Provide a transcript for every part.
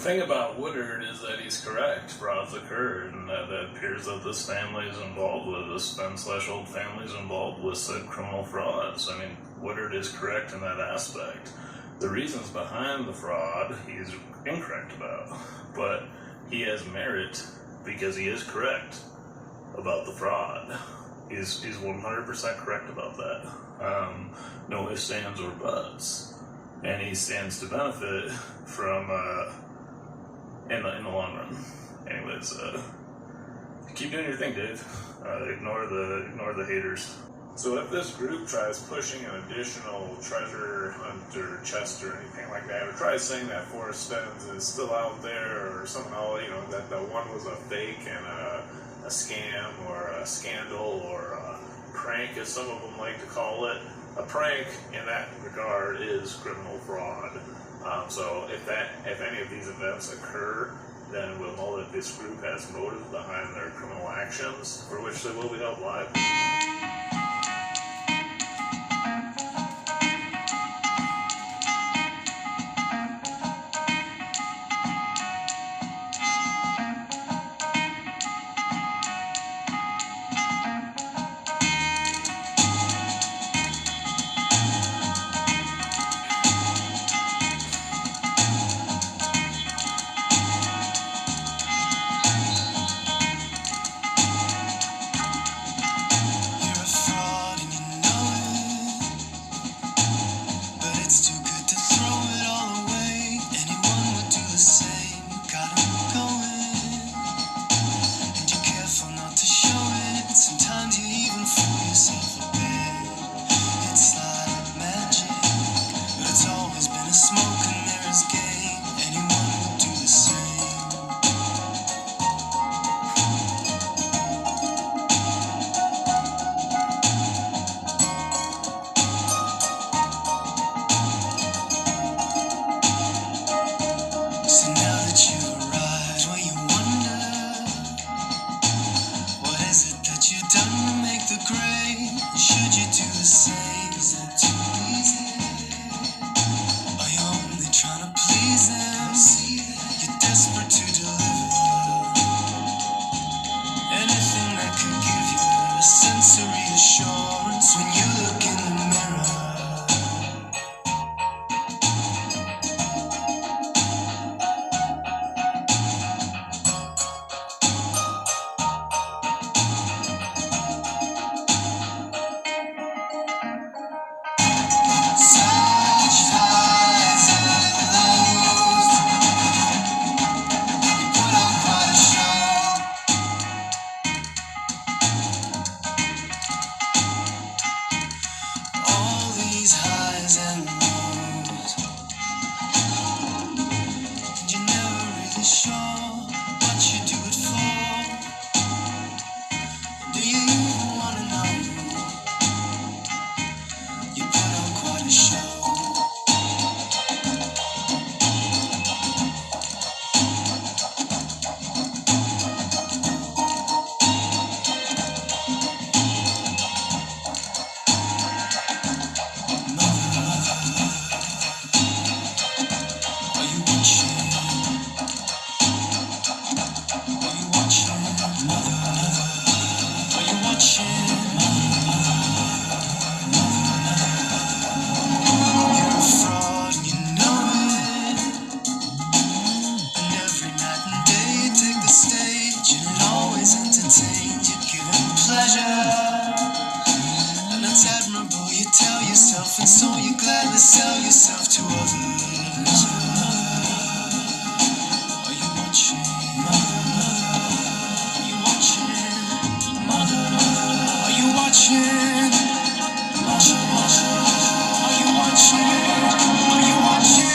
thing about Woodard is that he's correct. Frauds occurred, and that it appears that this family is involved with, this Fenn/Old family is involved with said criminal frauds. I mean, Woodard is correct in that aspect. The reasons behind the fraud he's incorrect about, but he has merit because he is correct about the fraud. He's 100% correct about that. No ifs, ands, or buts. And he stands to benefit from in the long run. Anyways, keep doing your thing, Dave. Ignore the haters. So if this group tries pushing an additional treasure hunt or chest or anything like that, or tries saying that Forrest Fenns is still out there, or somehow, that the one was a fake and a scam or a scandal or a prank, as some of them like to call it, a prank in that regard is criminal fraud. So if any of these events occur, then we'll know that this group has motive behind their criminal actions, for which they will be held liable. And so you gladly sell yourself to others. Are you watching? Are you watching? Are you watching? Are you watching? Are you watching?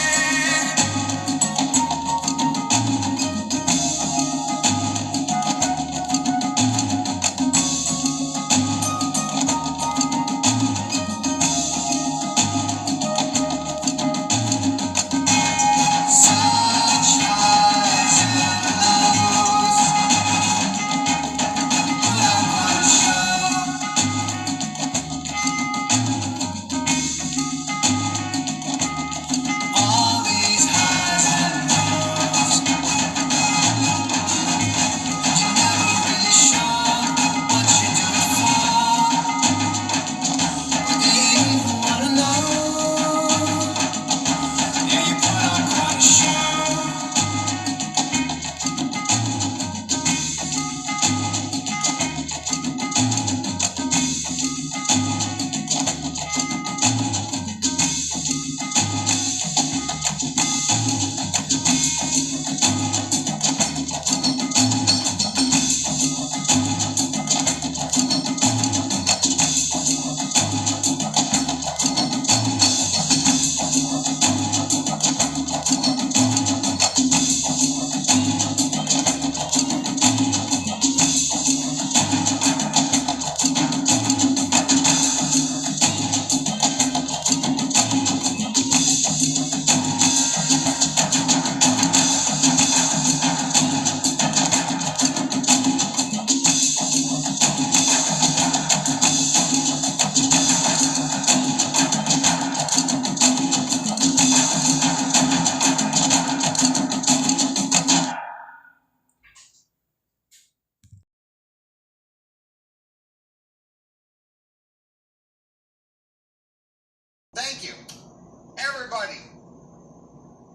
everybody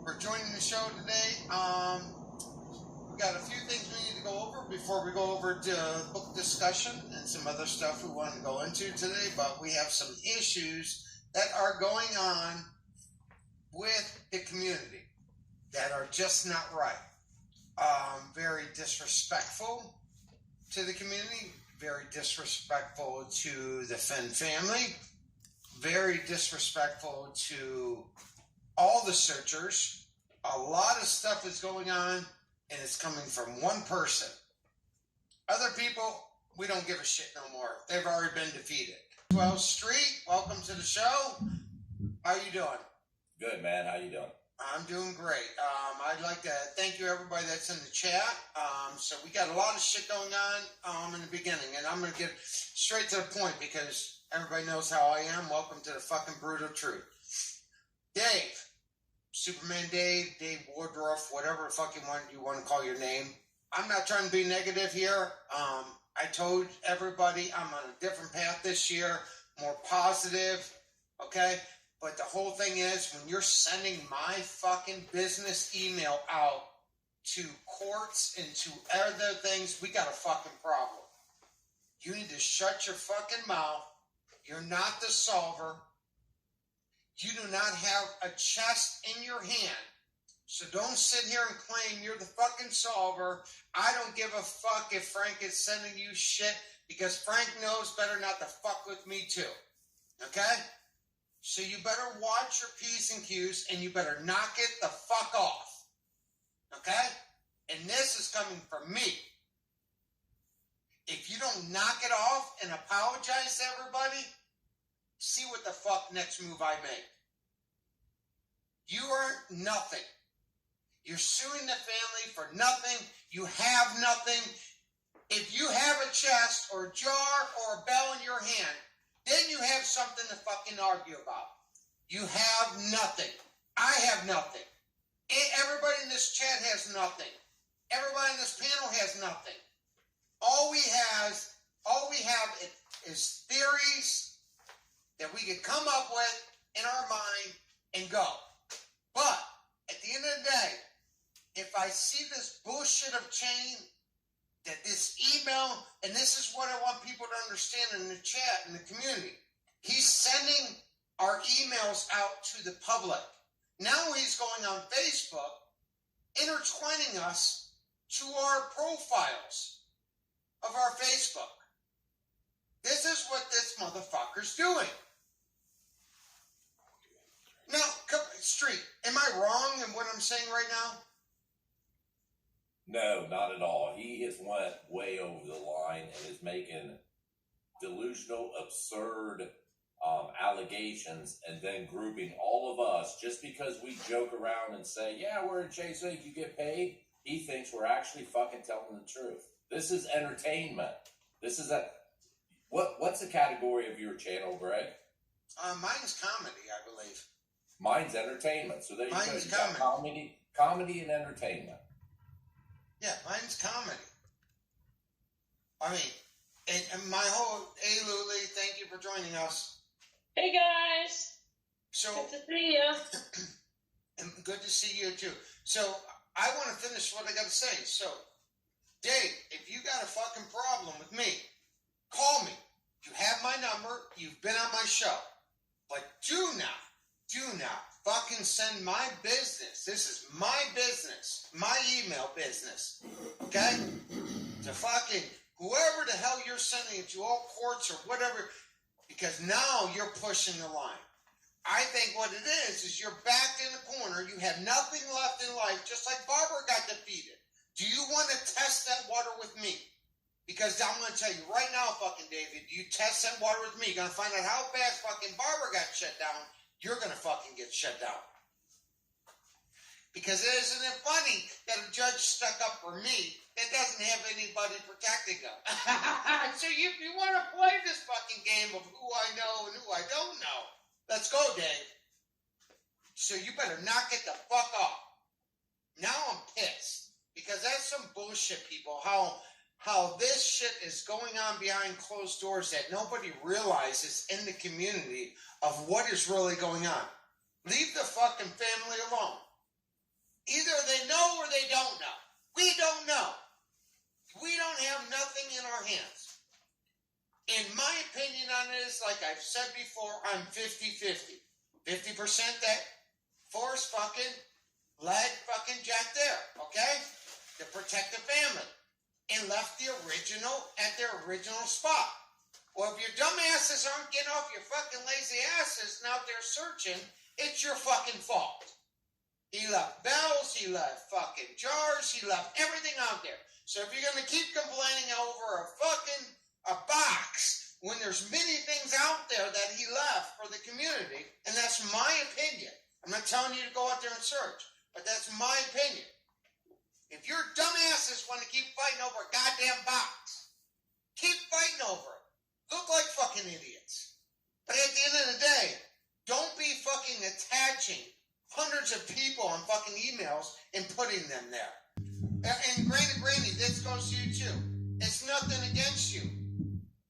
for joining the show today. We got a few things we need to go over before we go over to book discussion and some other stuff we want to go into today, but we have some issues that are going on with the community that are just not right. Very disrespectful to the community, very disrespectful to the Fenn family, very disrespectful to all the searchers. A lot of stuff is going on, and it's coming from one person. Other people, we don't give a shit no more. They've already been defeated. 12th Street, welcome to the show. How you doing? Good, man. How you doing? I'm doing great. I'd like to thank you, everybody that's in the chat. So we got a lot of shit going on in the beginning, and I'm going to get straight to the point because everybody knows how I am. Welcome to the fucking brutal truth. Dave, Superman Dave, Dave Woodruff, whatever the fuck you want to call your name. I'm not trying to be negative here. I told everybody I'm on a different path this year, more positive, okay? But the whole thing is, when you're sending my fucking business email out to courts and to other things, we got a fucking problem. You need to shut your fucking mouth. You're not the solver. You do not have a chest in your hand. So don't sit here and claim you're the fucking solver. I don't give a fuck if Frank is sending you shit because Frank knows better not to fuck with me too. Okay? So you better watch your P's and Q's, and you better knock it the fuck off. Okay? And this is coming from me. If you don't knock it off and apologize to everybody, see what the fuck next move I make. You earned nothing. You're suing the family for nothing. You have nothing. If you have a chest or a jar or a bell in your hand, then you have something to fucking argue about. You have nothing. I have nothing. Everybody in this chat has nothing. Everybody in this panel has nothing. All we have is theories that we could come up with in our mind and go. But at the end of the day, if I see this bullshit of chain, that this email, and this is what I want people to understand in the chat, in the community. He's sending our emails out to the public. Now he's going on Facebook, intertwining us to our profiles of our Facebook. This is what this motherfucker's doing. Now, Street, am I wrong in what I'm saying right now? No, not at all. He has went way over the line and is making delusional, absurd allegations and then grouping all of us just because we joke around and say, yeah, we're in Chase Inc., you get paid. He thinks we're actually fucking telling the truth. This is entertainment. This is what's the category of your channel, Greg? Mine's comedy, I believe. Mine's entertainment. So there you go. Mine's You got comedy and entertainment. Yeah, mine's comedy. I mean, and my whole, hey Luli, thank you for joining us. Hey guys. So Good to see you. And good to see you too. So I want to finish what I got to say. So, Dave, if you got a fucking problem with me, call me. You have my number. You've been on my show. But do not fucking send my business. This is my business, my email business, okay? To fucking whoever the hell you're sending it to, all courts or whatever, because now you're pushing the line. I think what it is you're backed in the corner. You have nothing left in life, just like Barbara got defeated. Do you want to test that water with me? Because I'm going to tell you right now, fucking David, you test that water with me, you're going to find out how fast fucking Barbara got shut down. You're going to fucking get shut down. Because isn't it funny that a judge stuck up for me that doesn't have anybody protecting them? So if you want to play this fucking game of who I know and who I don't know, let's go, Dave. So you better knock it the fuck off. Now I'm pissed. Because that's some bullshit, people. How this shit is going on behind closed doors that nobody realizes in the community of what is really going on. Leave the fucking family alone. Either they know or they don't know. We don't know. We don't have nothing in our hands. In my opinion on this, like I've said before, I'm 50-50. 50% that Forrest fucking led fucking Jack there, okay? To protect the family. And left the original at their original spot. Well, if your dumbasses aren't getting off your fucking lazy asses and out there searching, it's your fucking fault. He left bells, he left fucking jars, he left everything out there. So if you're going to keep complaining over a box when there's many things out there that he left for the community, and that's my opinion. I'm not telling you to go out there and search, but that's my opinion. If your dumbasses want to keep fighting over a goddamn box, keep fighting over it. Look like fucking idiots. But at the end of the day, don't be fucking attaching hundreds of people on fucking emails and putting them there. And Granny, this goes to you too. It's nothing against you.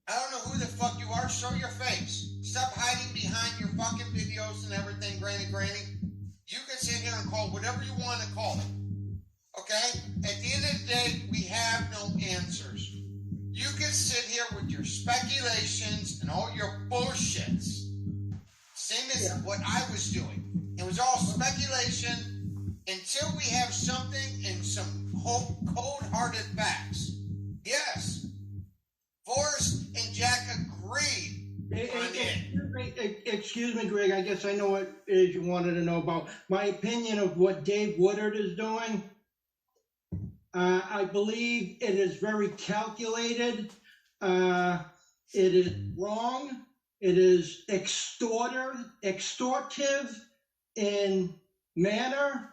I don't know who the fuck you are. Show your face. Stop hiding behind your fucking videos and everything, Granny. You can sit here and call whatever you want to call it. Okay? At the end of the day, we have no answers. You can sit here with your speculations and all your bullshits. Same as what I was doing. It was all speculation until we have something and some cold-hearted facts. Yes. Forrest and Jack agreed on it. Excuse me, Greg. I guess I know what it is you wanted to know about. My opinion of what Dave Woodard is doing. I believe it is very calculated. It is wrong. It is extortive in manner,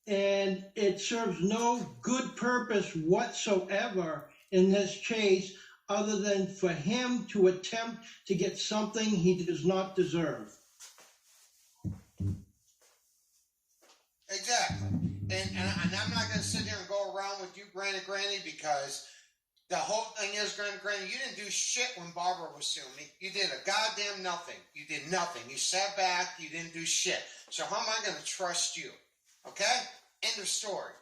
and it serves no good purpose whatsoever in this chase other than for him to attempt to get something he does not deserve. Exactly. And I'm not going to sit here and go around with you, Granny, because the whole thing is, Granny, you didn't do shit when Barbara was suing me. You did a goddamn nothing. You did nothing. You sat back. You didn't do shit. So how am I going to trust you? Okay? End of story.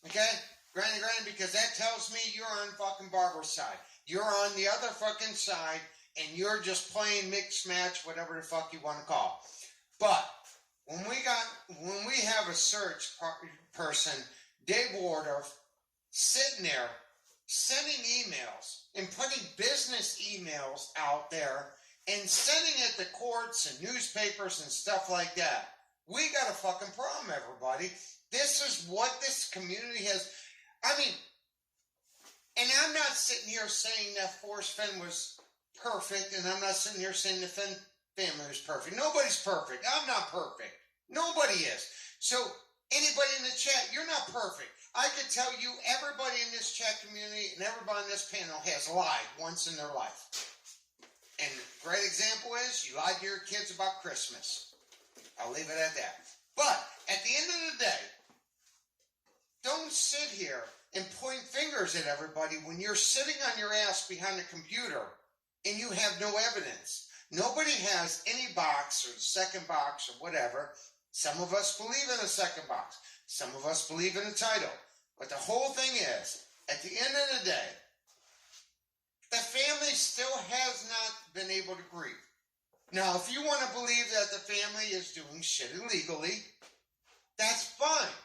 Okay? Granny, because that tells me you're on fucking Barbara's side. You're on the other fucking side, and you're just playing mix match, whatever the fuck you want to call. But when we have a search person, Dave Wardorf, sitting there sending emails and putting business emails out there and sending it to courts and newspapers and stuff like that, we got a fucking problem, everybody. This is what this community has. I mean, and I'm not sitting here saying that Forrest Fenn was perfect, and I'm not sitting here saying the Fenn family was perfect. Nobody's perfect. I'm not perfect. Nobody is. So anybody in the chat, you're not perfect. I could tell you everybody in this chat community and everybody on this panel has lied once in their life. And a great example is you lied to your kids about Christmas. I'll leave it at that. But at the end of the day, don't sit here and point fingers at everybody when you're sitting on your ass behind a computer and you have no evidence. Nobody has any box or the second box or whatever. Some of us believe in a second box. Some of us believe in a title. But the whole thing is, at the end of the day, the family still has not been able to grieve. Now, if you want to believe that the family is doing shit illegally, that's fine.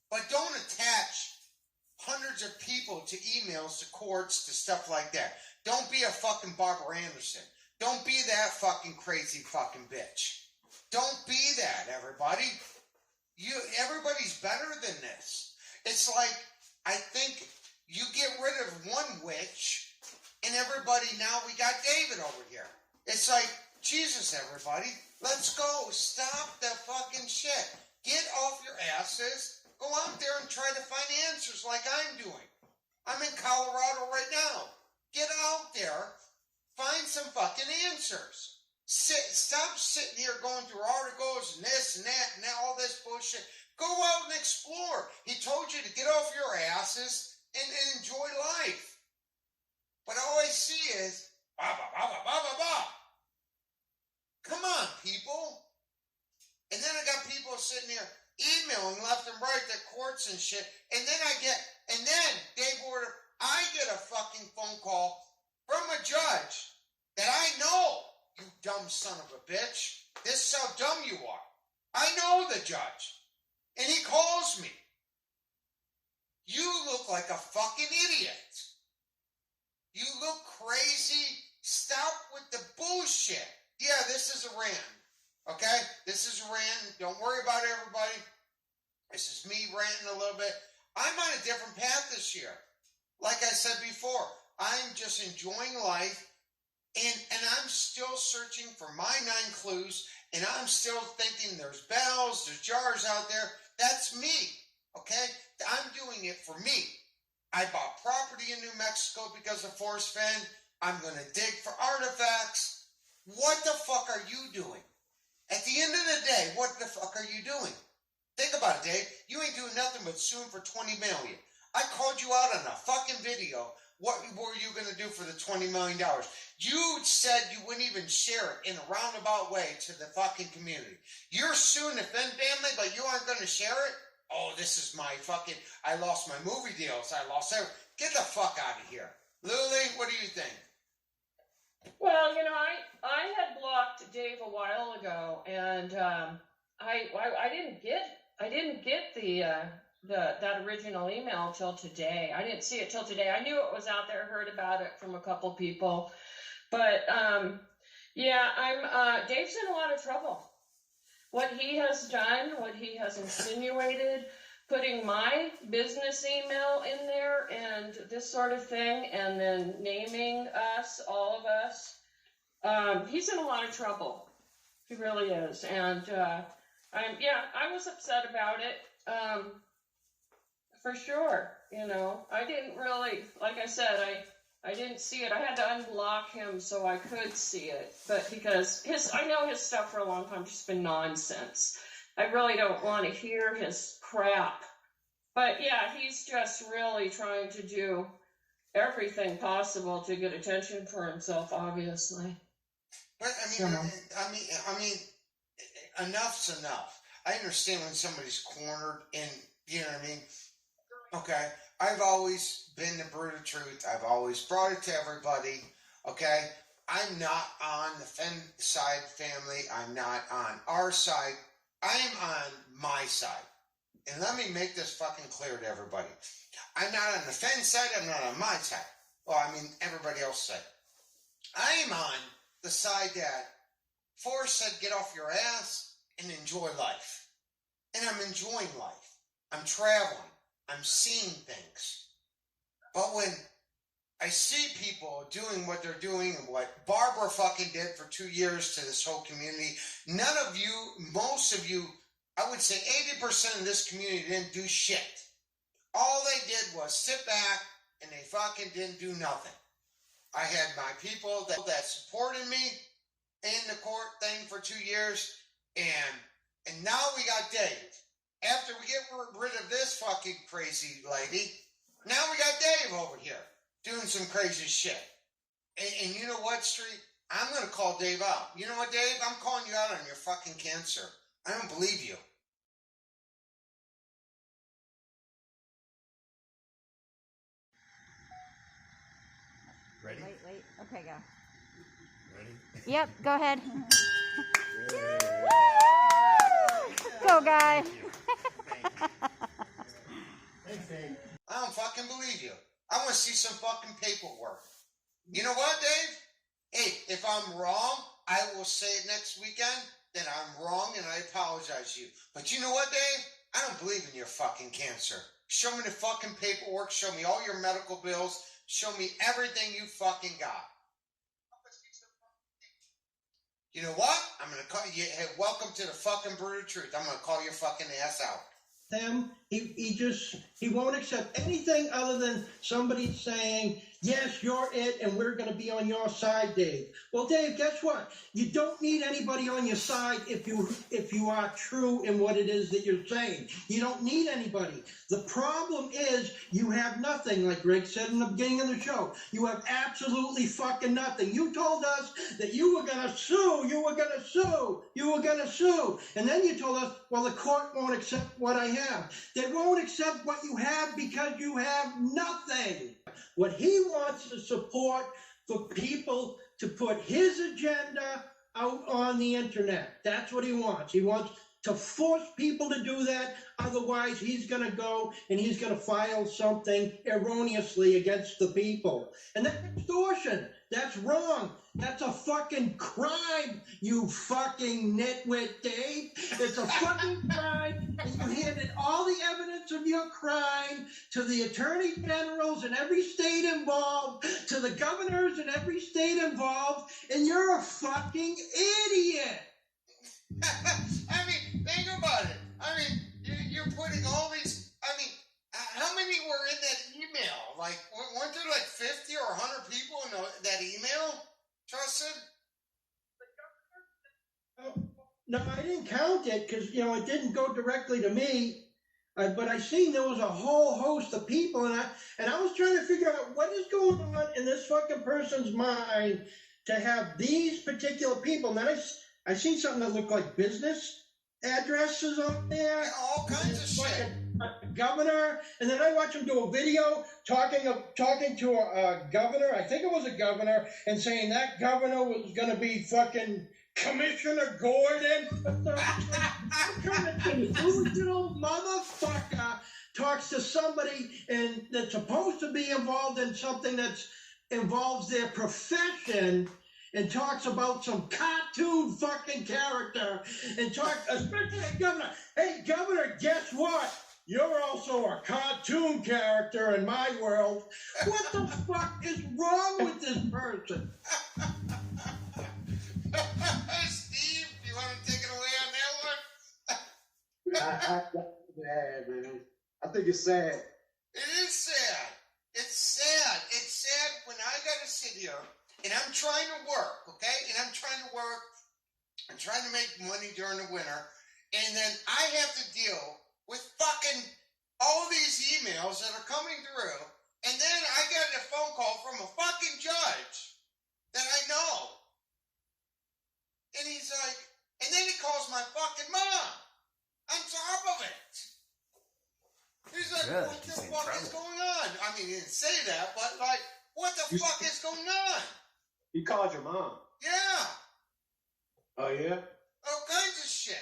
But don't attach hundreds of people to emails, to courts, to stuff like that. Don't be a fucking Barbara Anderson. Don't be that fucking crazy fucking bitch. Don't be that, everybody. Everybody's better than this. It's like, I think you get rid of one witch, and everybody, now we got David over here. It's like, Jesus, everybody, let's go. Stop the fucking shit. Get off your asses. Go out there and try to find answers like I'm doing. I'm in Colorado right now. Get out there. Find some fucking answers. Stop sitting here going through articles and this and that and all this bullshit. Go out and explore. He told you to get off your asses and enjoy life. But all I see is, bah, bah, bah, bah, bah, bah, bah. Come on, people. sitting here emailing left and right to courts and shit. And then Dave Order, I get a fucking phone call from a judge that I know, you dumb son of a bitch. This is how dumb you are. I know the judge. And he calls me. You look like a fucking idiot. You look crazy. Stop with the bullshit. Yeah, this is a rant. Okay? This is a rant. Don't worry about it, everybody. This is me ranting a little bit. I'm on a different path this year. Like I said before, I'm just enjoying life, and I'm still searching for my 9 clues, and I'm still thinking there's bells, there's jars out there. That's me, okay? I'm doing it for me. I bought property in New Mexico because of Forrest Fenns. I'm going to dig for artifacts. What the fuck are you doing? At the end of the day, what the fuck are you doing? Think about it, Dave. You ain't doing nothing but suing for $20 million. I called you out on a fucking video. What were you going to do for the $20 million? You said you wouldn't even share it in a roundabout way to the fucking community. You're suing the Fenn family, but you aren't going to share it? Oh, this is my fucking, I lost my movie deals. I lost everything. Get the fuck out of here. Lily, what do you think? Well, you know, I had blocked Dave a while ago, and I didn't get that original email till today. I didn't see it till today. I knew it was out there, heard about it from a couple people, but yeah, Dave's in a lot of trouble. What he has done, what he has insinuated, putting my business email in there and this sort of thing, and then naming us, all of us, he's in a lot of trouble. He really is. And I was upset about it, for sure. You know, I didn't really, like I said, I didn't see it. I had to unblock him so I could see it, but because I know his stuff for a long time just been nonsense. I really don't want to hear his crap. But yeah, he's just really trying to do everything possible to get attention for himself, obviously. But I mean, enough's enough. I understand when somebody's cornered, and you know what I mean. Okay, I've always been the brute of truth. I've always brought it to everybody. Okay, I'm not on the Fenn side family. I'm not on our side. I'm on my side. And let me make this fucking clear to everybody. I'm not on the Fenn side. I'm not on my side. Well, I mean, everybody else's side. I am on the side that Forrest said, get off your ass and enjoy life. And I'm enjoying life. I'm traveling. I'm seeing things. But when I see people doing what they're doing and what Barbara fucking did for 2 years to this whole community, none of you, most of you, I would say 80% of this community didn't do shit. All they did was sit back and they fucking didn't do nothing. I had my people that supported me in the court thing for 2 years, and now we got Dave. After we get rid of this fucking crazy lady, now we got Dave over here doing some crazy shit. And you know what, Street? I'm going to call Dave out. You know what, Dave? I'm calling you out on your fucking cancer. I don't believe you. Ready? Wait. Okay, go. Ready? Yep, go ahead. Go, guy. Thanks, Dave. I don't fucking believe you. I want to see some fucking paperwork. You know what, Dave? Hey, if I'm wrong, I will say it next weekend that I'm wrong and I apologize to you. But you know what, Dave? I don't believe in your fucking cancer. Show me the fucking paperwork. Show me all your medical bills. Show me everything you fucking got. You know what? I'm going to call you. Hey, welcome to the fucking brutal truth. I'm going to call your fucking ass out. Him, he won't accept anything other than somebody saying yes, you're it, and we're going to be on your side, Dave. Well, Dave, guess what? You don't need anybody on your side if you are true in what it is that you're saying. You don't need anybody. The problem is you have nothing, like Greg said in the beginning of the show. You have absolutely fucking nothing. You told us that you were going to sue, you were going to sue, you were going to sue. And then you told us, well, the court won't accept what I have. They won't accept what you have because you have nothing. What he wants is support for people to put his agenda out on the internet. That's what he wants. He wants to force people to do that. Otherwise, he's going to go and he's going to file something erroneously against the people. And that's extortion. That's wrong. That's a fucking crime, you fucking nitwit, Dave. It's a fucking crime. And you handed all the evidence of your crime to the attorney generals in every state involved, to the governors in every state involved, and you're a fucking idiot. I mean, think about it. I mean, you're putting all these. I mean, how many were in that email? Like, weren't there like 50 or 100 people in that email? Trusted? No, I didn't count it because, it didn't go directly to me. But I seen there was a whole host of people, and I was trying to figure out what is going on in this fucking person's mind to have these particular people. And then I seen something that looked like business addresses on there. Yeah, all kinds of shit. A governor, and then I watched him do a video talking to a governor. I think it was a governor, and saying that governor was going to be fucking Commissioner Gordon. What kind of delusional motherfucker talks to somebody and that's supposed to be involved in something that involves their profession, and talks about some cartoon fucking character, and especially a governor. Hey, governor, guess what? You're also a cartoon character in my world. What the fuck is wrong with this person? Steve, you want to take it away on that one? Yeah, man. I think it's sad. It is sad. It's sad. It's sad when I gotta sit here and I'm trying to work, okay? And I'm trying to make money during the winter, and then I have to deal with fucking all these emails that are coming through, and then I get a phone call from a fucking judge that I know. And he's like, and then he calls my fucking mom on top of it. He's like, Yeah, what the he's in fuck is trouble. going on? I mean, he didn't say that, but like, what the fuck is going on? You called your mom. Yeah, Oh, yeah? all kinds of shit.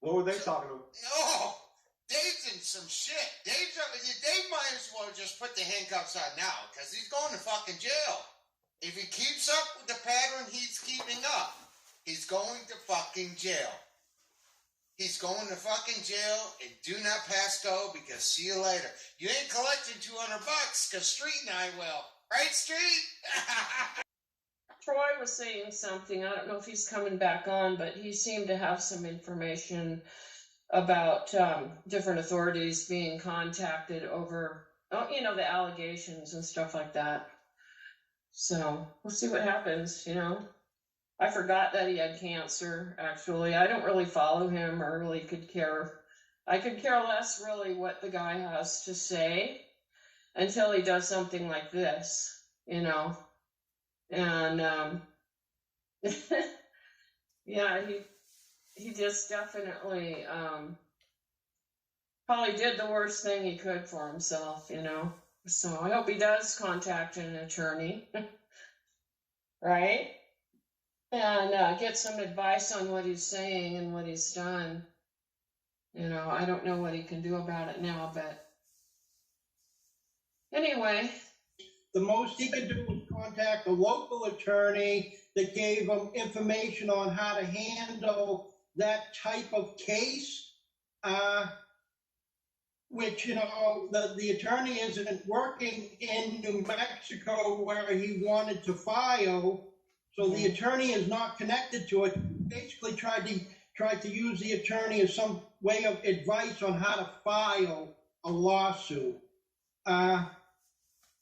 What were they talking about? No, Dave's in some shit. Dave might as well just put the handcuffs on now, because he's going to fucking jail. If he keeps up with the pattern he's keeping up, he's going to fucking jail. He's going to fucking jail, and do not pass go, because see you later. You ain't collecting $200, because Street and I will. Right, Street? Troy was saying something. I don't know if he's coming back on, but he seemed to have some information about different authorities being contacted over, the allegations and stuff like that. So we'll see what happens, I forgot that he had cancer, actually. I don't really follow him or really could care. I could care less, really, what the guy has to say until he does something like this, And, yeah, he just definitely, probably did the worst thing he could for himself, So I hope he does contact an attorney, right? And get some advice on what he's saying and what he's done. I don't know what he can do about it now, but anyway. The most he could do was contact a local attorney that gave him information on how to handle that type of case, which, the attorney isn't working in New Mexico where he wanted to file, so the attorney is not connected to it. Basically tried to use the attorney as some way of advice on how to file a lawsuit.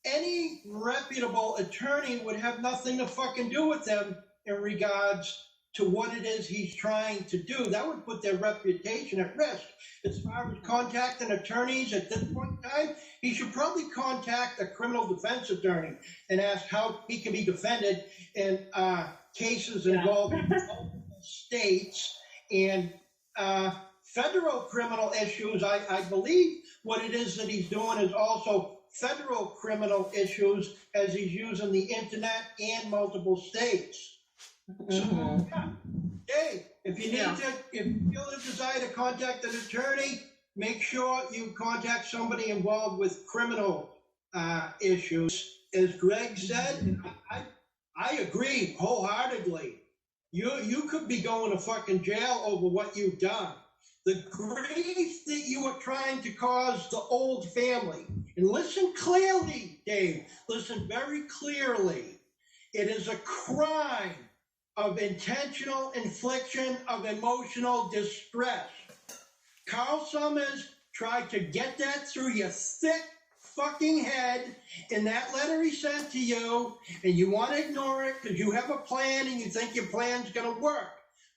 any reputable attorney would have nothing to fucking do with them in regards to what it is he's trying to do. That would put their reputation at risk. As far as contacting attorneys at this point in time, he should probably contact a criminal defense attorney and ask how he can be defended in cases involving multiple states and federal criminal issues. I believe what it is that he's doing is also federal criminal issues, as he's using the internet and multiple states. So, yeah. Dave, if you need to, if you feel the desire to contact an attorney, make sure you contact somebody involved with criminal issues. As Greg said, and I agree wholeheartedly. You could be going to fucking jail over what you've done. The grief that you are trying to cause the old family. And listen clearly, Dave. Listen very clearly. It is a crime of intentional infliction of emotional distress. Karl Sommers tried to get that through your thick fucking head in that letter he sent to you, and you want to ignore it because you have a plan and you think your plan's going to work.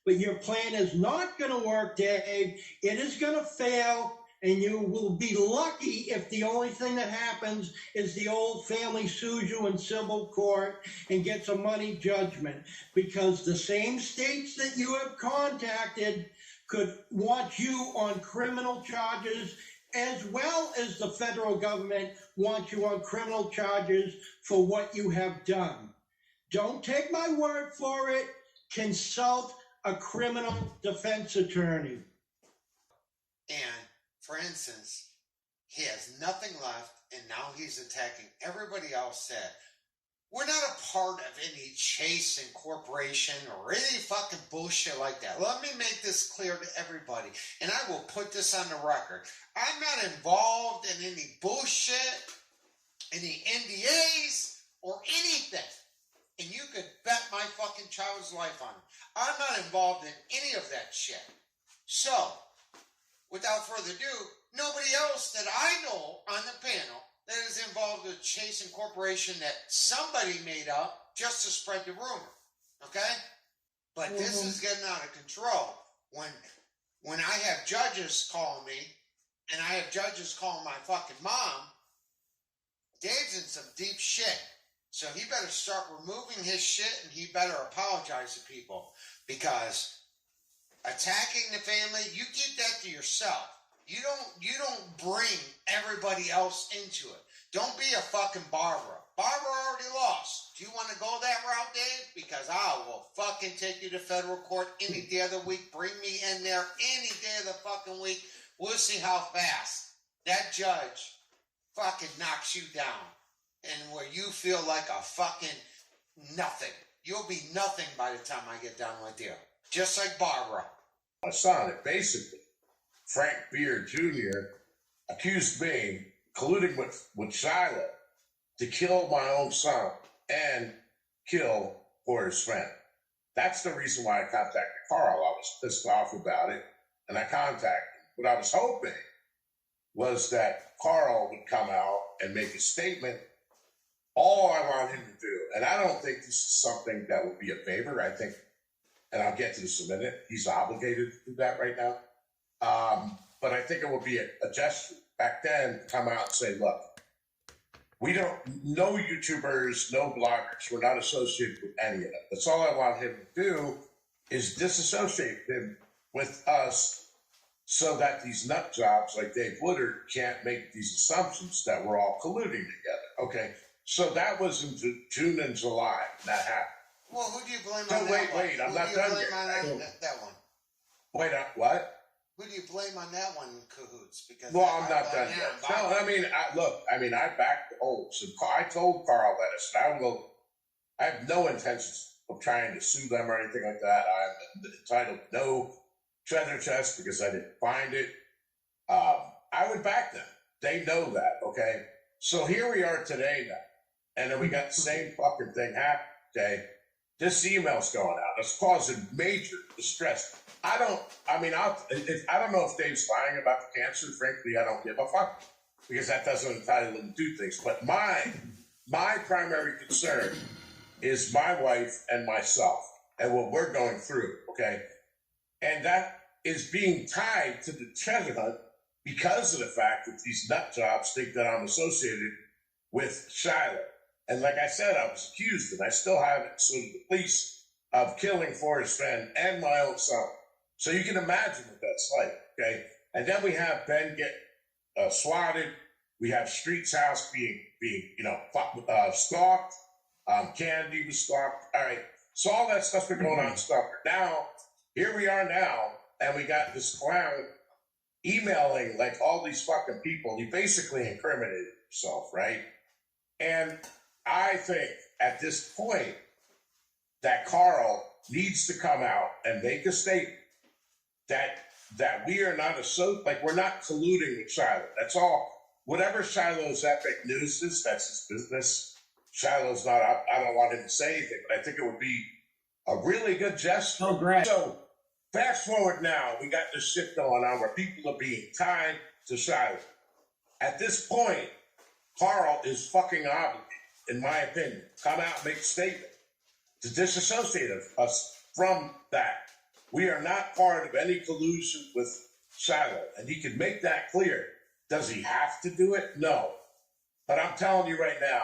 But your plan is not going to work, Dave. It is going to fail, and you will be lucky if the only thing that happens is the old family sues you in civil court and gets a money judgment, because the same states that you have contacted could want you on criminal charges, as well as the federal government wants you on criminal charges for what you have done. Don't take my word for it. Consult a criminal defense attorney. And, for instance, he has nothing left, and now he's attacking everybody else that we're not a part of any chase and corporation or any fucking bullshit like that. Let me make this clear to everybody, and I will put this on the record. I'm not involved in any bullshit, any NDAs, or anything. And you could bet my fucking child's life on it. I'm not involved in any of that shit. So, without further ado, nobody else that I know on the panel that is involved with Chase and Corporation that somebody made up just to spread the rumor. Okay? But this is getting out of control. When I have judges calling me, and I have judges calling my fucking mom, Dave's in some deep shit. So he better start removing his shit, and he better apologize to people, because attacking the family, you keep that to yourself. You don't bring everybody else into it. Don't be a fucking Barbara. Barbara already lost. Do you want to go that route, Dave? Because I will fucking take you to federal court any day of the week. Bring me in there any day of the fucking week. We'll see how fast that judge fucking knocks you down. And where you feel like a fucking nothing. You'll be nothing by the time I get done with you. Just like Barbara. My son, basically, Frank Beard Jr. accused me, colluding with Shiloh, to kill my own son and kill Forrest Fenns. That's the reason why I contacted Karl. I was pissed off about it, and I contacted him. What I was hoping was that Karl would come out and make a statement. All I want him to do, and I don't think this is something that would be a favor. I think, and I'll get to this in a minute, he's obligated to do that right now. But I think it would be a gesture back then to come out and say, look, we don't, no YouTubers, no bloggers, we're not associated with any of it. That's all I want him to do, is disassociate him with us, so that these nut jobs like Dave Woodard can't make these assumptions that we're all colluding together. Okay. So that was in June and July. That happened. Well, who do you blame So on that one? wait, I'm Who not do you done blame yet. on that one? Wait, what? Who do you blame on that one, Cahoots? Because Well, I'm not done yet. No, I mean, I backed the old. So I told Karl that I said, I have no intentions of trying to sue them or anything like that. I'm entitled to no treasure chest because I didn't find it. I would back them. They know that, okay? So here we are today now. And then we got the same fucking thing happen, okay? This email's going out. It's causing major distress. I don't know if Dave's lying about the cancer. Frankly, I don't give a fuck. because that doesn't entitle them to do things. But my primary concern is my wife and myself and what we're going through, okay? And that is being tied to the treasure hunt because of the fact that these nut jobs think that I'm associated with Shiloh. And like I said, I was accused, and I still haven't sued the police of killing Forrest Fenn and my own son. So you can imagine what that's like, okay? And then we have Ben get swatted. We have Street's house being stalked. Candy was stalked. All right. So all that stuff's been going on. Stalker. Now, here we are now, and we got this clown emailing like all these fucking people. He basically incriminated himself, right? And I think at this point that Karl needs to come out and make a statement that we are not we're not colluding with Shiloh. That's all. Whatever Shiloh's epic news is, that's his business. Shiloh's not. I don't want him to say anything, but I think it would be a really good gesture. Oh, great. So fast forward now, we got this shit going on where people are being tied to Shiloh. At this point, Karl is fucking obligated, in my opinion, come out and make a statement to disassociate us from that. We are not part of any collusion with Shiloh, and he can make that clear. Does he have to do it? No. But I'm telling you right now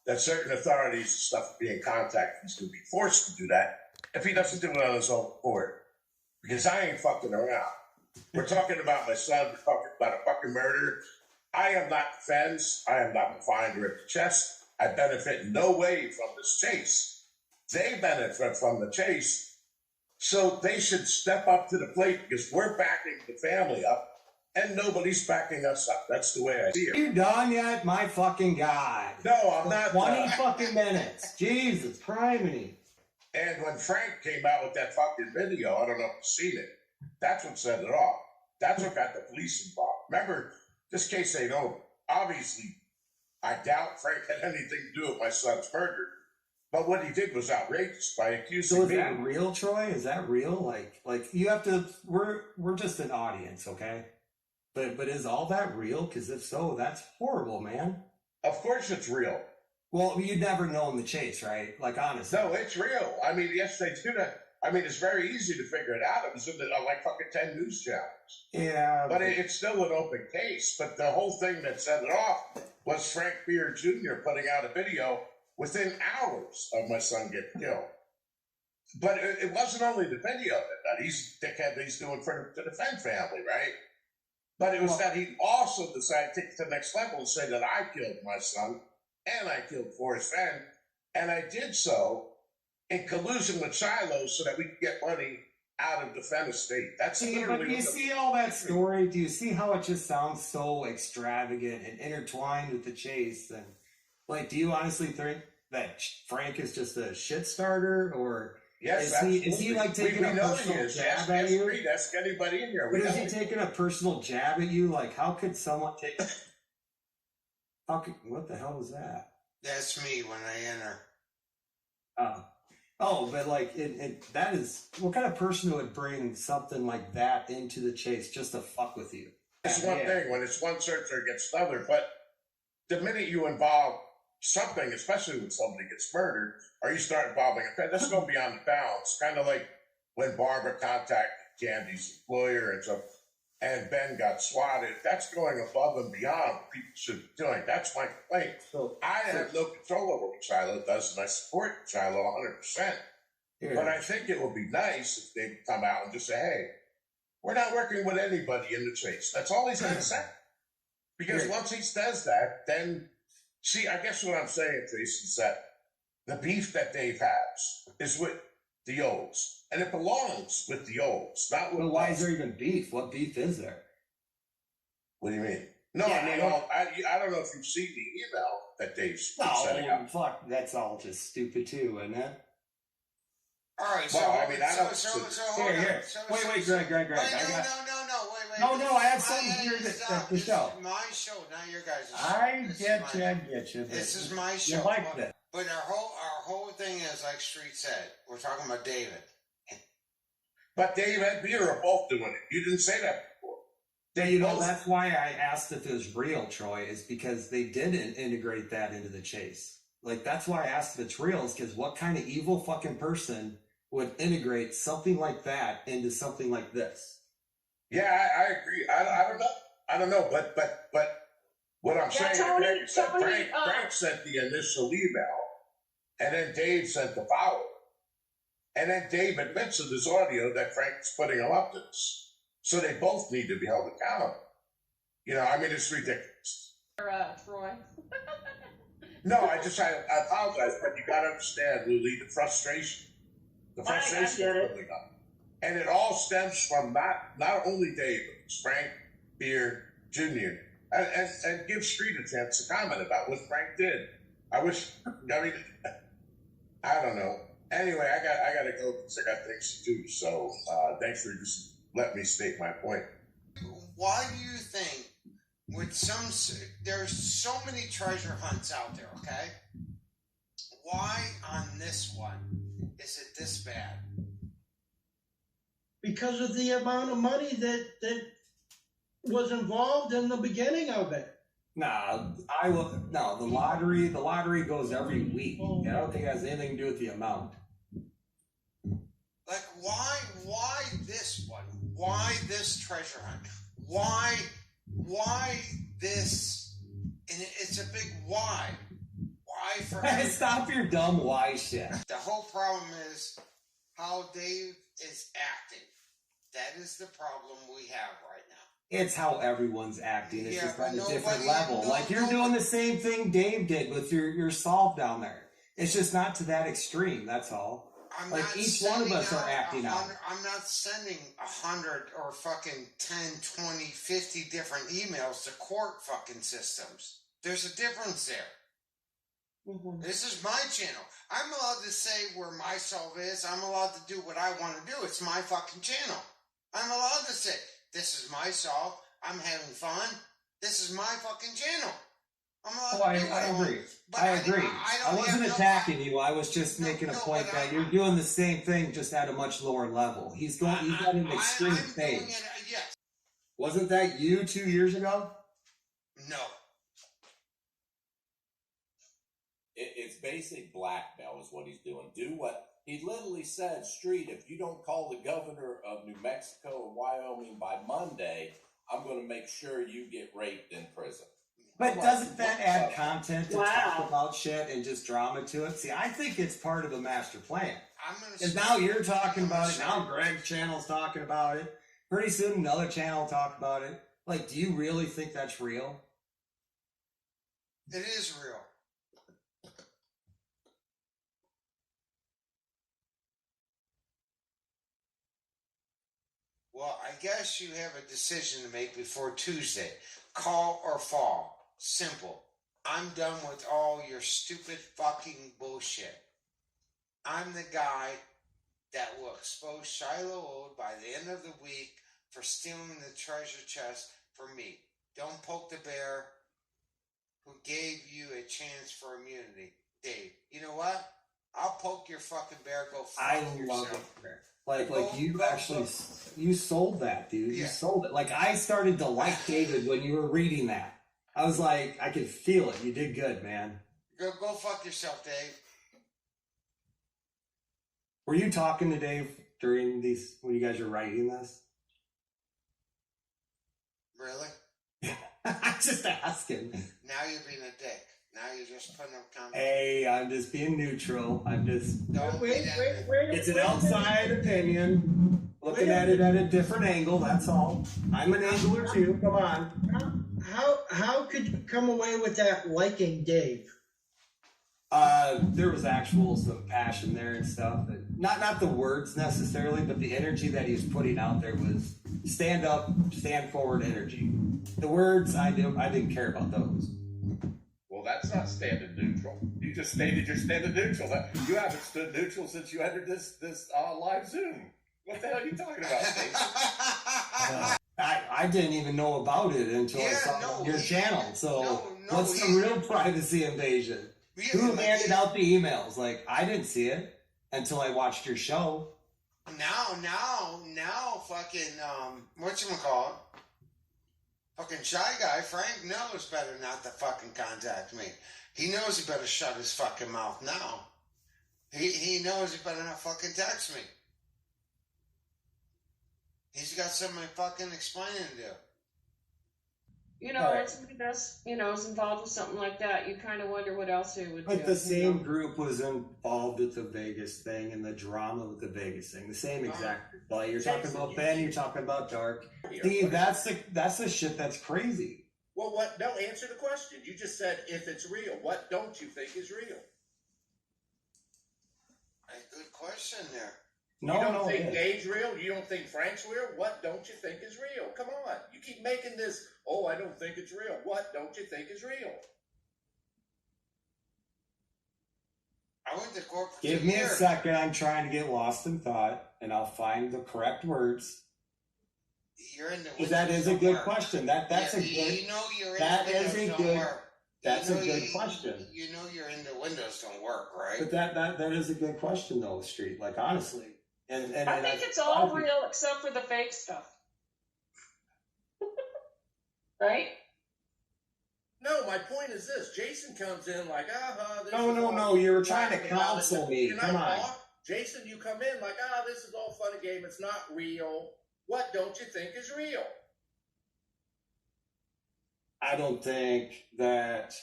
that certain authorities and stuff are being contacted. He's going to be forced to do that if he doesn't do it on his own accord. Because I ain't fucking around. We're talking about my son. We're talking about a fucking murder. I am not the Fenns. I am not the finder at the chest. I benefit in no way from this chase. They benefit from the chase. So they should step up to the plate because we're backing the family up and nobody's backing us up. That's the way I see it. Are you done yet? My fucking God. No, I'm not 20 done. fucking minutes. Jesus, criminy. And when Frank came out with that fucking video, I don't know if you've seen it, that's what set it off. That's what got the police involved. Remember, this case ain't over. Obviously, I doubt Frank had anything to do with my son's murder. But what he did was outrageous by accusing So is me. that real, Troy? Is that real? Like you have to. We're just an audience, okay? But is all that real? Because if so, that's horrible, man. Of course, it's real. Well, you'd never know in the chase, right? Like honestly. No, it's real. I mean, yes, they do that. I mean, it's very easy to figure it out. It was in like fucking 10 news channels. Yeah. But it's still an open case. But the whole thing that set it off was Frank Beard Jr. putting out a video within hours of my son getting killed. But it wasn't only the video that he's doing for the Fenn family, right? But it was that he also decided to take it to the next level and say that I killed my son and I killed Forrest Fenn, and I did so in collusion with Shiloh so that we could get money out of the Fenn estate. That's literally. But do you see all that story? Do you see how it just sounds so extravagant and intertwined with the chase? And like, do you honestly think that Frank is just a shit starter, or yes, is he like taking a personal jab at you? Ask anybody in here. But is he taking a personal jab at you? Like, how could someone take? What the hell was that? That's me when I enter. But like, that is, what kind of person would bring something like that into the chase just to fuck with you? It's one thing when it's one searcher against another, but the minute you involve something, especially when somebody gets murdered, or you start involving a that's going beyond the bounds. Kind of like when Barbara contacted Candy's employer and so, and Ben got swatted. That's going above and beyond what people should be doing. That's my complaint. So I have no control over what Shiloh does, and I support Shiloh 100%. Yeah. But I think it would be nice if they would come out and just say, hey, we're not working with anybody in the chase. That's all he's going to say. Because once he says that, then, see, I guess what I'm saying, Trace, is that the beef that Dave has is with the Olds. And it belongs with the Olds, not with. Well, why is there even beef? What beef is there? What do you mean? No, Yeah, I mean, I don't know if you've seen the email that Dave's setting up. Fuck, that's all just stupid too, isn't it? All right, well, I mean, I don't. Here. Wait, Greg. Wait, No, I have something here that the show. This is my show, not your guys' show. I get you. This is my show. You like that. But our whole thing is, like Street said, we're talking about David. But Dave and Peter are both doing it. You didn't say that before. Yeah, that's why I asked if it was real, Troy, is because they didn't integrate that into the chase. Like, that's why I asked if it's real, is because what kind of evil fucking person would integrate something like that into something like this? Yeah, I agree. I don't know, but what I'm saying, Tony, is that Frank sent the initial email, and then Dave sent the follow. And then Dave admits in his audio that Frank's putting him up to this. So they both need to be held accountable. I mean, it's ridiculous. Troy. No, I apologize, but you got to understand, Lily, the frustration. The frustration is building up. And it all stems from not only Dave, but it's Frank, Beard, Jr., and give Street a chance to comment about what Frank did. I don't know. Anyway, I got to go because I got things to do. So thanks for just letting me state my point. Why do you think there's so many treasure hunts out there, okay? Why on this one is it this bad? Because of the amount of money that was involved in the beginning of it. No, the lottery goes every week. I don't think it has anything to do with the amount. Like, why this one? Why this treasure hunt? Why this? And it's a big why. Why for Stop your dumb why shit. The whole problem is how Dave is acting. That is the problem we have right now. It's how everyone's acting. It's just on a different level. No, you're doing the same thing Dave did with your solve down there. It's just not to that extreme. That's all. Each one of us are acting out. I'm not sending 100 or fucking 10, 20, 50 different emails to court fucking systems. There's a difference there. Mm-hmm. This is my channel. I'm allowed to say where my solve is. I'm allowed to do what I want to do. It's my fucking channel. I'm allowed to say, this is my solve. I'm having fun. This is my fucking channel. I agree. I agree. I wasn't attacking you. I was just making a point that you're doing the same thing, just at a much lower level. He's got an extreme stage. Yes. Wasn't that you 2 years ago? No. It's basic blackmail is what he's doing. Do what he literally said, Street, if you don't call the governor of New Mexico or Wyoming by Monday, I'm going to make sure you get raped in prison. But doesn't that add content to talk about shit and just drama to it? See, I think it's part of a master plan. Because now you're talking about it. Now Greg's channel's talking about it. Pretty soon another channel will talk about it. Do you really think that's real? It is real. Well, I guess you have a decision to make before Tuesday. Call or fall. Simple. I'm done with all your stupid fucking bullshit. I'm the guy that will expose Shiloh by the end of the week for stealing the treasure chest from me. Don't poke the bear who gave you a chance for immunity. Dave, you know what? I'll poke your fucking bear. Go fuck yourself. Love it. You sold that, dude. Yeah. You sold it. I started to like David when you were reading that. I was like, I could feel it. You did good, man. Go fuck yourself, Dave. Were you talking to Dave during when you guys were writing this? Really? I'm just asking. Now you're being a dick. Now you're just putting up comments. Hey, I'm just being neutral. I'm just... Wait. It's an outside opinion. Looking at it at a different angle, that's all. I'm an angler too. Come on. How could you come away with that liking Dave? There was some passion there and stuff. Not the words necessarily, but the energy that he was putting out there was stand up, stand forward energy. The words, I didn't care about those. Well, that's not standing neutral. You just stated you're standing neutral. You haven't stood neutral since you entered this live Zoom. What the hell are you talking about, Dave? I didn't even know about it until I saw your channel. So what's the real privacy invasion? Who handed out the emails? I didn't see it until I watched your show. Now, fucking, whatchamacallit? Fucking shy guy, Frank knows better not to fucking contact me. He knows he better shut his fucking mouth now. He knows he better not fucking text me. He's got something fucking explaining to do. You know, when somebody does, is involved with something like that, you kind of wonder what else they would do. But the same group was involved with the Vegas thing and the drama with the Vegas thing. The same exact. Like you're talking about Ben, you're talking about Dark. Steve, that's the shit that's crazy. Well, what? No, answer the question. You just said if it's real. What don't you think is real? A good question there. You don't think Dave's real? You don't think Frank's real? What don't you think is real? Come on. You keep making this, oh, I don't think it's real. What don't you think is real? I went to court for Give 2 me years. a second. I'm trying to get lost in thought, and I'll find the correct words. You're in the Because that is a good question. That's a good. You know you're in That the is windows a don't good. work. That's You a know good you- question. You know you're in the windows don't work, right? But that is a good question though, Street. Like honestly, and I think it's all real except for the fake stuff. Right? No, my point is this. Jason comes in like, this No, is no, all no, you were trying to fun and all counsel this. me. Can Come I on. talk? Jason, you come in like, this is all fun and game. It's not real. What don't you think is real? I don't think that.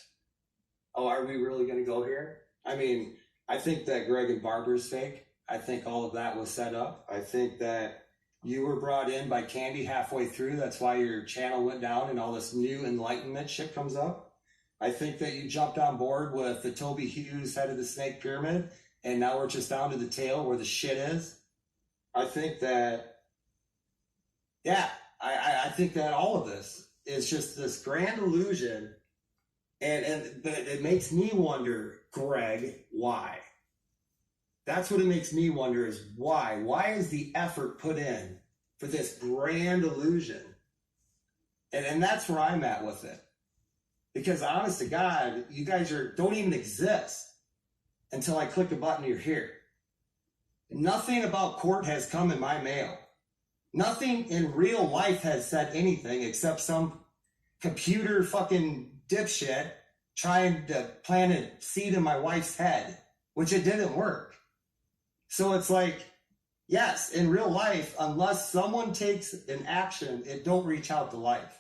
Oh, are we really going to go here? I mean, I think that Greg and Barbara's fake. I think all of that was set up. I think that you were brought in by Candy halfway through. That's why your channel went down and all this new enlightenment shit comes up. I think that you jumped on board with the Toby Hughes head of the snake pyramid, and now we're just down to the tail where the shit is. I think that, yeah, I think that all of this is just this grand illusion, but it makes me wonder, Greg, why? That's what it makes me wonder is why? Why is the effort put in for this grand illusion? And that's where I'm at with it. Because honest to God, you guys don't even exist until I click a button, you're here. Nothing about court has come in my mail. Nothing in real life has said anything except some computer fucking dipshit trying to plant a seed in my wife's head, which it didn't work. So it's like, yes, in real life, unless someone takes an action, it don't reach out to life.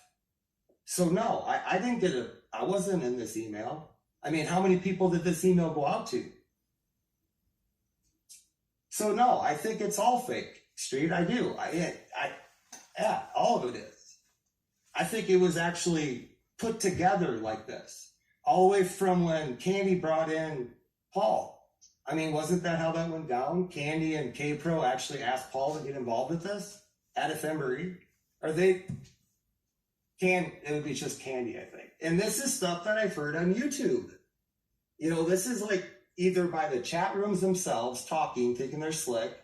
So no, I didn't get I wasn't in this email. I mean, how many people did this email go out to? So no, I think it's all fake, Street. I do. Yeah, all of it is. I think it was actually put together like this, all the way from when Candy brought in Paul. I mean, wasn't that how that went down? Candy and K-Pro actually asked Paul to get involved with this at Ephemery. It would be just Candy, I think. And this is stuff that I've heard on YouTube. This is like either by the chat rooms themselves talking, thinking they're slick,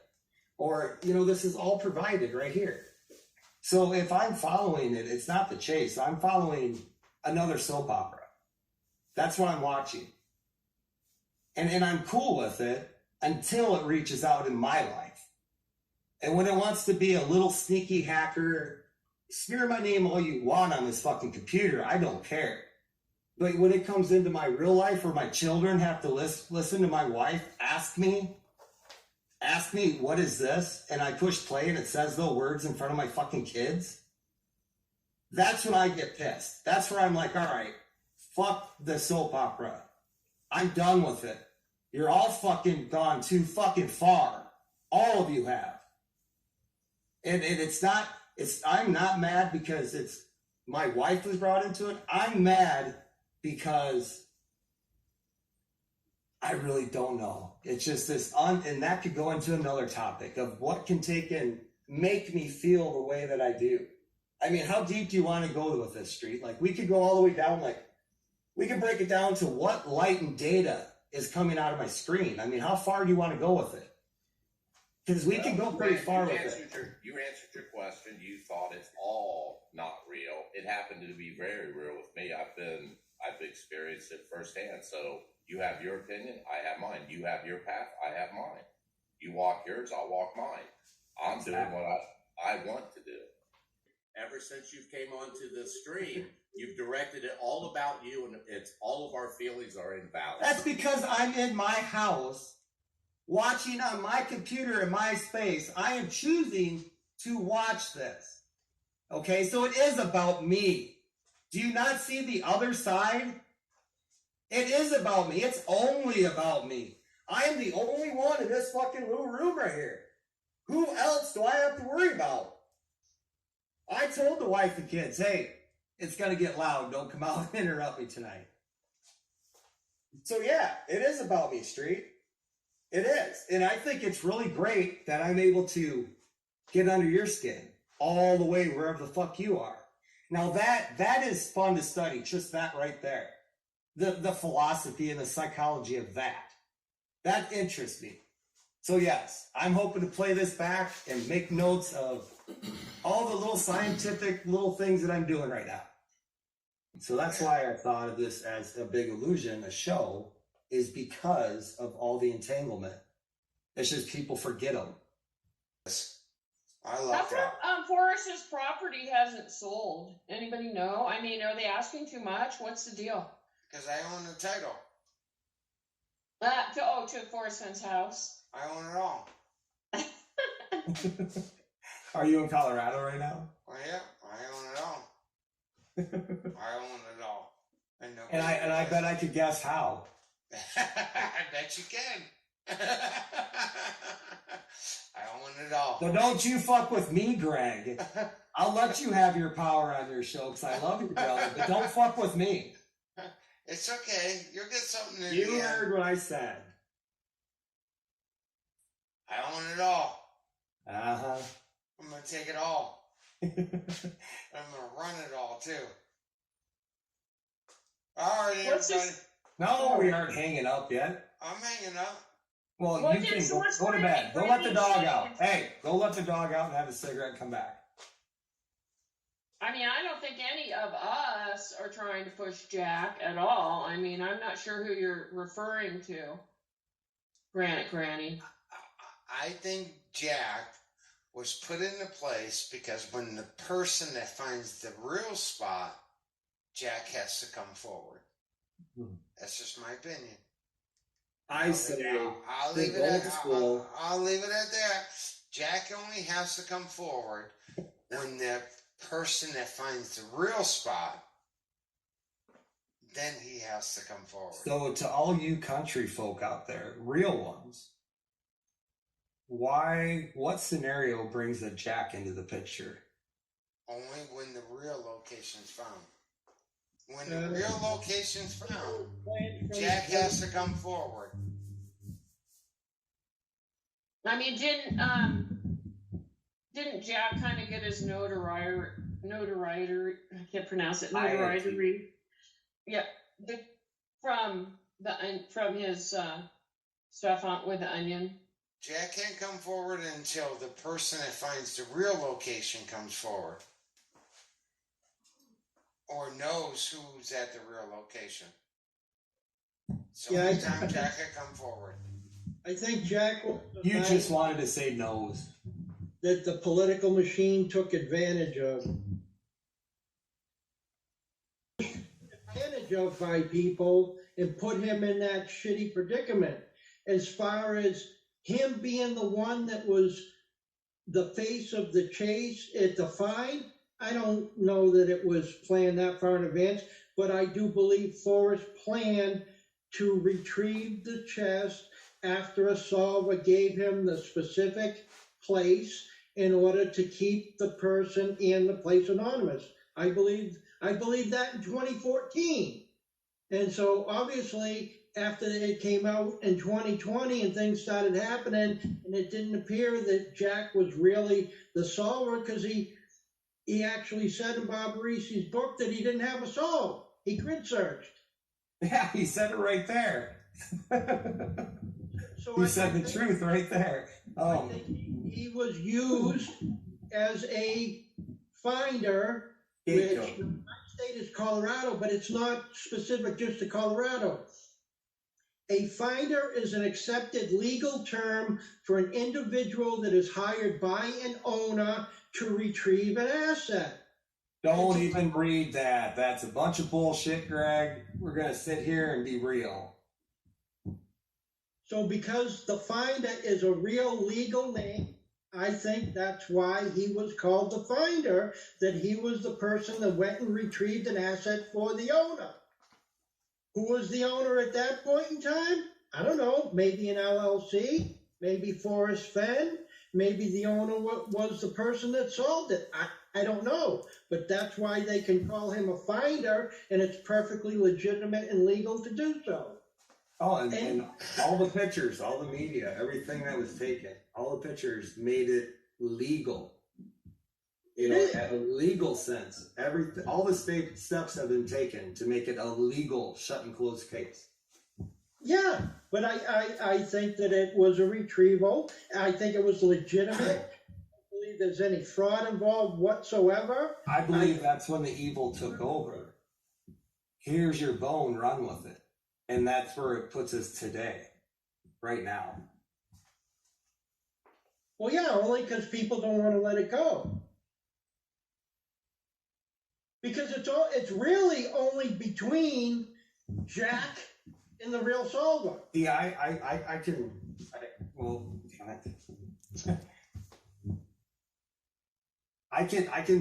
or, this is all provided right here. So if I'm following it, it's not the chase. I'm following another soap opera. That's what I'm watching. And I'm cool with it until it reaches out in my life. And when it wants to be a little sneaky hacker, smear my name all you want on this fucking computer, I don't care. But when it comes into my real life where my children have to listen to my wife ask me, what is this? And I push play and it says the words in front of my fucking kids. That's when I get pissed. That's where I'm like, all right, fuck the soap opera. I'm done with it. You're all fucking gone too fucking far. All of you have. And I'm not mad because my wife was brought into it. I'm mad because I really don't know. It's just and that could go into another topic of what can take and make me feel the way that I do. I mean, how deep do you want to go with this, Street? Like, we could go all the way down, we can break it down to what light and data is coming out of my screen. I mean, how far do you want to go with it? Because we can go pretty far with it. You answered your question. You thought it's all not real. It happened to be very real with me. I've experienced it firsthand. So you have your opinion, I have mine. You have your path, I have mine. You walk yours, I'll walk mine. I'm doing what I want to do. ever since you came onto the stream, you've directed it all about you, and it's all of our feelings are invalid. That's because I'm in my house, watching on my computer in my space. I am choosing to watch this. Okay, so it is about me. Do you not see the other side? It is about me. It's only about me. I am the only one in this fucking little room right here. Who else do I have to worry about? I told the wife and kids, hey, it's going to get loud. Don't come out and interrupt me tonight. So yeah, it is about me, Street. It is. And I think it's really great that I'm able to get under your skin all the way wherever the fuck you are. Now that is fun to study, just that right there. The philosophy and the psychology of that interests me. So yes, I'm hoping to play this back and make notes of all the little scientific little things that I'm doing right now. So that's why I thought of this as a big illusion, a show, is because of all the entanglement. It's just people forget them. I love that. Forrest's property hasn't sold? Anybody know? I mean, are they asking too much? What's the deal? Because I own the title. To Forrest Fenns' house. I own it all. Are you in Colorado right now? Well, yeah, I own it all. I own it all. And I bet I could guess how. I bet you can. I own it all. So don't you fuck with me, Greg. I'll let you have your power on your show because I love you, brother. But don't fuck with me. It's okay. You'll get something in You the end. heard what I said. I own it all. Uh-huh. I'm going to take it all. I'm going to run it all, too. All right, everybody. No, we aren't hanging up yet. I'm hanging up. Well, you can go to bed. Go let the dog out. Hey, go let the dog out and have a cigarette and come back. I mean, I don't think any of us are trying to push Jack at all. I mean, I'm not sure who you're referring to. Granny. I think Jack was put into place because when the person that finds the real spot, Jack has to come forward. That's just my opinion. I say, I'll leave it at that. Jack only has to come forward when the person that finds the real spot, then he has to come forward. So to all you country folk out there, real ones, what scenario brings a Jack into the picture? Only when the real location's found. When the real location's found, Jack has to come forward. I mean, didn't Jack kind of get his notoriety? I can't pronounce it. Notoriety. Yeah, from his stuff on with the Onion. Jack can't come forward until the person that finds the real location comes forward. Or knows who's at the real location. So Yeah, anytime Jack can come forward. I think Jack was the You guy just wanted to say nose. that the political machine took advantage of. By people and put him in that shitty predicament. As far as him being the one that was the face of the chase at the find, I don't know that it was planned that far in advance, but I do believe Forrest planned to retrieve the chest after a solver gave him the specific place in order to keep the person in the place anonymous. I believe that in 2014. And so obviously after it came out in 2020 and things started happening and it didn't appear that Jack was really the solver, because he actually said in Bob Reese's book that he didn't have a solve. He grid searched. Yeah, he said it right there. So he said the truth right there. I think he was used as a finder, which my state is Colorado, but it's not specific just to Colorado. A finder is an accepted legal term for an individual that is hired by an owner to retrieve an asset. Don't even read that. That's a bunch of bullshit, Greg. We're going to sit here and be real. So because the finder is a real legal name, I think that's why he was called the finder, that he was the person that went and retrieved an asset for the owner. Who was the owner at that point in time? I don't know, maybe an LLC, maybe Forrest Fenn, maybe the owner was the person that sold it. I don't know, but that's why they can call him a finder, and it's perfectly legitimate and legal to do so. Oh, and all the pictures, all the media, everything that was taken, all the pictures made it legal. You know, at a legal sense. All the steps have been taken to make it a legal shut and close case. Yeah, but I think that it was a retrieval. I think it was legitimate. I don't believe there's any fraud involved whatsoever. I believe that's when the evil took over. Here's your bone, run with it. And that's where it puts us today, right now. Well, yeah, only because people don't want to let it go. Because it's really only between Jack and the real solver. Yeah, I can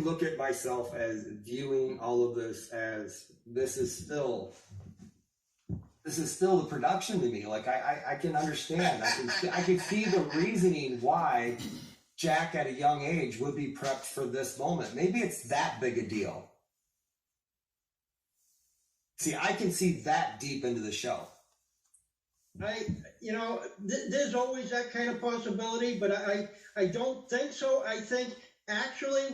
look at myself as viewing all of this as this is still the production to me. Like I can understand. I can see the reasoning why Jack at a young age would be prepped for this moment. Maybe it's that big a deal. See, I can see that deep into the show. There's always that kind of possibility, but I don't think so. I think actually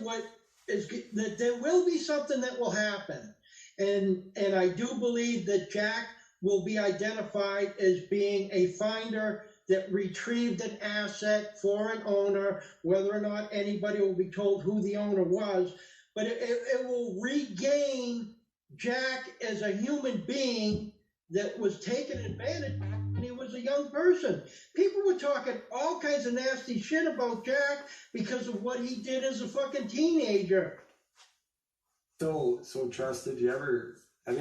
that there will be something that will happen. And I do believe that Jack will be identified as being a finder that retrieved an asset for an owner, whether or not anybody will be told who the owner was, but it will regain Jack as a human being that was taken advantage of when he was a young person. People were talking all kinds of nasty shit about Jack because of what he did as a fucking teenager. So Trusted, have you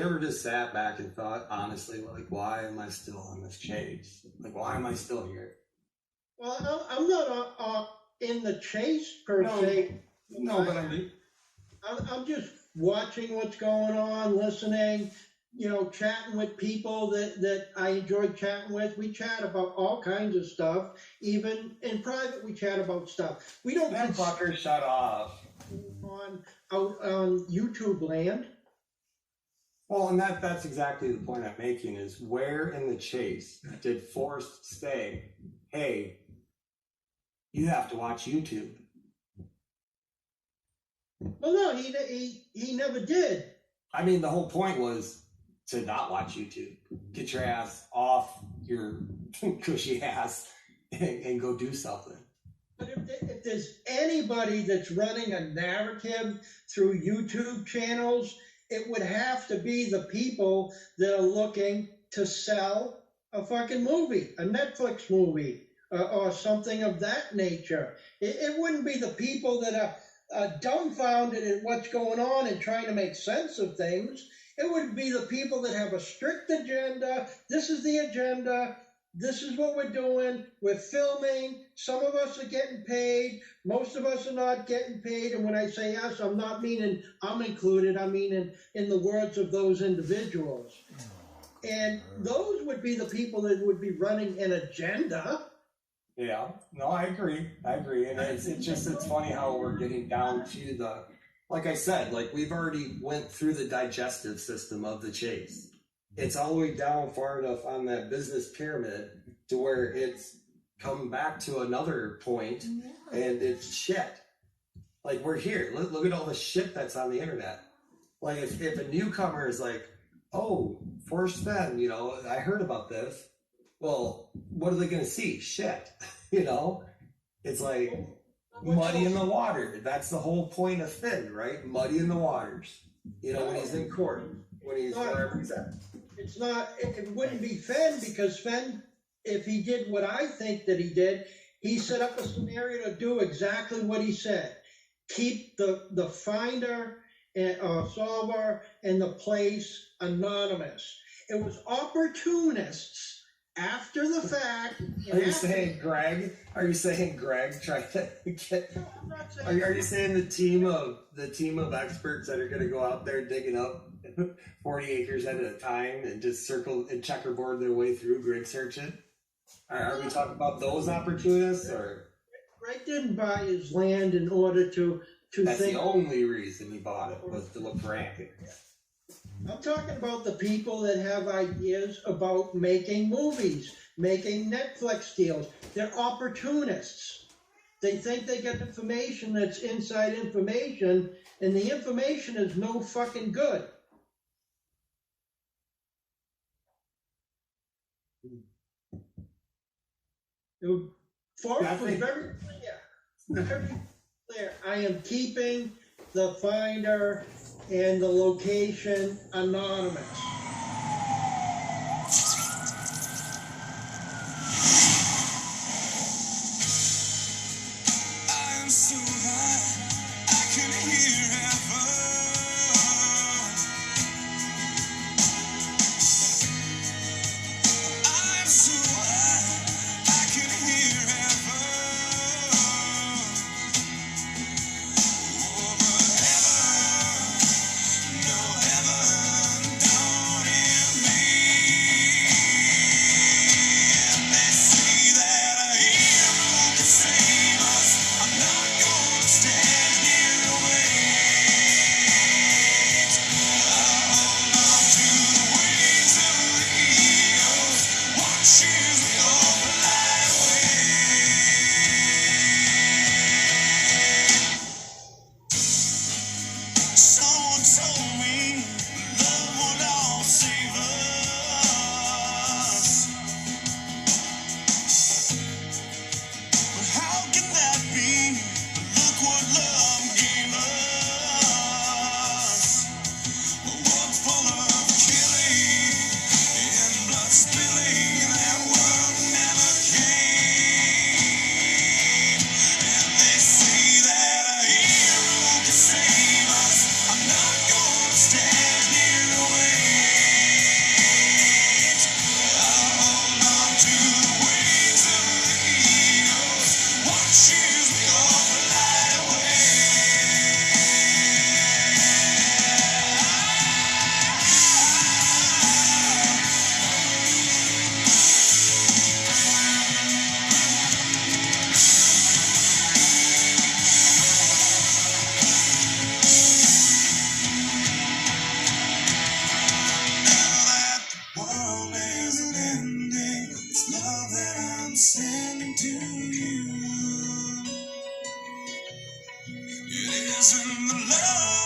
ever just sat back and thought, honestly, like, why am I still on this chase? Like, why am I still here? Well, I'm not in the chase per se. No, but I mean, I'm just watching what's going on, listening, chatting with people that I enjoy chatting with. We chat about all kinds of stuff. Even in private, we chat about stuff. We don't that fucker shut off on YouTube land. Well, and that's exactly the point I'm making is where in the chase did Forrest say, hey, you have to watch YouTube? Well, no, he never did. I mean, the whole point was to not watch YouTube. Get your ass off your cushy ass and go do something. But if there's anybody that's running a narrative through YouTube channels, it would have to be the people that are looking to sell a fucking movie, a Netflix movie, or something of that nature. It wouldn't be the people that are dumbfounded at what's going on and trying to make sense of things. It would be the people that have a strict agenda. This is the agenda. This is what we're doing. We're filming. Some of us are getting paid. Most of us are not getting paid. And when I say us, I'm not meaning I'm included. I mean in the words of those individuals. And those would be the people that would be running an agenda. Yeah, no, I agree. And it's funny how we're getting down to like I said, like we've already went through the digestive system of the chase. It's all the way down far enough on that business pyramid to where it's come back to another point and it's shit. Like we're here. Look at all the shit that's on the internet. Like if a newcomer is like, oh, Forrest Fenn, I heard about this. Well, what are they going to see? Shit. It's like muddy in the water. That's the whole point of Fenn, right? Muddy in the waters. When he's in court, when he's wherever he's at. It's not, it wouldn't be Fenn because Fenn, if he did what I think that he did, he set up a scenario to do exactly what he said. Keep the finder Sommer and the place anonymous. It was opportunists after the fact. Are you saying Greg? Are you saying Greg tried to get? Are you saying the team of experts that are going to go out there digging up 40 acres at a time and just circle and checkerboard their way through grid searching? Are we talking about those opportunists, or? Greg didn't buy his land in order to That's think. the only reason he bought it, was to look for anchors. I'm talking about the people that have ideas about making movies, making Netflix deals. They're opportunists. They think they get information that's inside information, and the information is no fucking good. Forrest was very clear. Very clear. I am keeping the finder and the location anonymous. I am so high, I can hear heaven. I am so high, I can hear heaven. Oh, but heaven, no heaven, don't hear me. And they say that a hero can save us. I'm not gonna stand here and wait. I'll hold on to the wings of the eagles. Watch as we all fly away. Someone told me love would all save us. But how can that be? Look what love gave us. A world full of killing and blood spilling. That world never came. And they say that a hero can save us. I'm not gonna stand here and wait. I'll hold on to the wings of the eagles. Watch as we all fly away. World isn't ending. It's love that I'm sending to you. It isn't the love